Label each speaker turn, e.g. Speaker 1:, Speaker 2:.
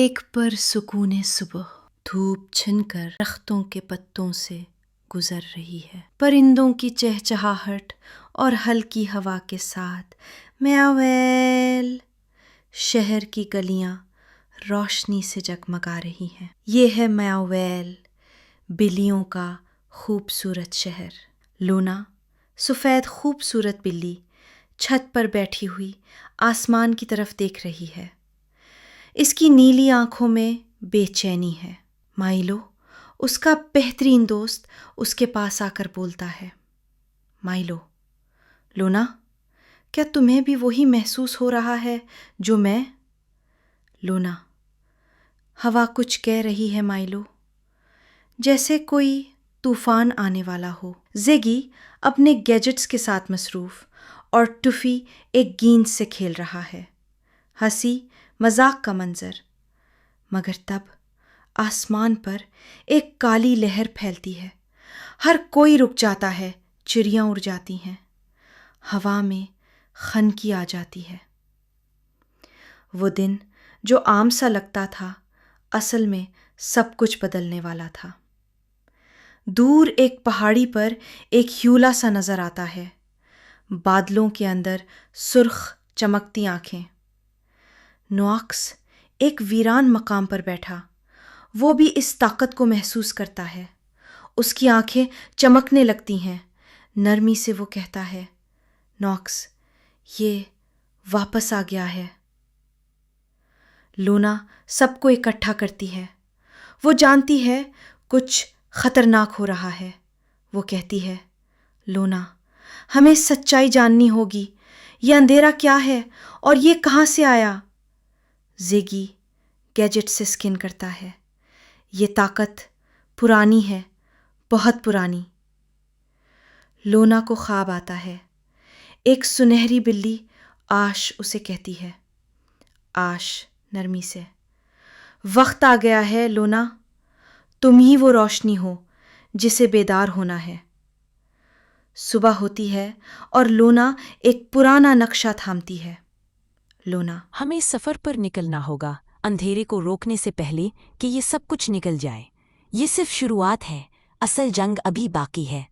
Speaker 1: ایک پر سکون صبح دھوپ چھن کر درختوں کے پتوں سے گزر رہی ہے، پرندوں کی چہچہاہٹ اور ہلکی ہوا کے ساتھ میاؤ ویل شہر کی گلیاں روشنی سے جگمگا رہی ہیں۔ یہ ہے میاؤ ویل، بلیوں کا خوبصورت شہر۔ لونا، سفید خوبصورت بلی، چھت پر بیٹھی ہوئی آسمان کی طرف دیکھ رہی ہے۔ اس کی نیلی آنکھوں میں بے چینی ہے۔ مائلو، اس کا بہترین دوست، اس کے پاس آ کر بولتا ہے۔ مائلو: لونا، کیا تمہیں بھی وہی محسوس ہو رہا ہے جو میں؟ لونا: ہوا کچھ کہہ رہی ہے مائلو، جیسے کوئی طوفان آنے والا ہو۔ زیگی اپنے گیجٹس کے ساتھ مصروف اور ٹفی ایک گیند سے کھیل رہا ہے۔ ہنسی مذاق کا منظر، مگر تب آسمان پر ایک کالی لہر پھیلتی ہے۔ ہر کوئی رک جاتا ہے، چڑیاں اڑ جاتی ہیں، ہوا میں خنکی آ جاتی ہے۔ وہ دن جو عام سا لگتا تھا، اصل میں سب کچھ بدلنے والا تھا۔ دور ایک پہاڑی پر ایک ہیولا سا نظر آتا ہے، بادلوں کے اندر سرخ چمکتی آنکھیں۔ نوکس ایک ویران مقام پر بیٹھا، وہ بھی اس طاقت کو محسوس کرتا ہے۔ اس کی آنکھیں چمکنے لگتی ہیں۔ نرمی سے وہ کہتا ہے، نوکس، یہ واپس آ گیا ہے۔ لونا سب کو اکٹھا کرتی ہے۔ وہ جانتی ہے کچھ خطرناک ہو رہا ہے۔ وہ کہتی ہے، لونا، ہمیں سچائی جاننی ہوگی۔ یہ اندھیرا کیا ہے اور یہ کہاں سے آیا؟ زیگی گیجٹ سے سکن کرتا ہے۔ یہ طاقت پرانی ہے، بہت پرانی۔ لونا کو خواب آتا ہے۔ ایک سنہری بلی آش اسے کہتی ہے۔ آش نرمی سے، وقت آ گیا ہے لونا، تم ہی وہ روشنی ہو جسے بیدار ہونا ہے۔ صبح ہوتی ہے اور لونا ایک پرانا نقشہ تھامتی ہے۔ لونا:
Speaker 2: ہمیں سفر پر نکلنا ہوگا، اندھیرے کو روکنے سے پہلے کہ یہ سب کچھ نکل جائے۔ یہ صرف شروعات ہے، اصل جنگ ابھی باقی ہے۔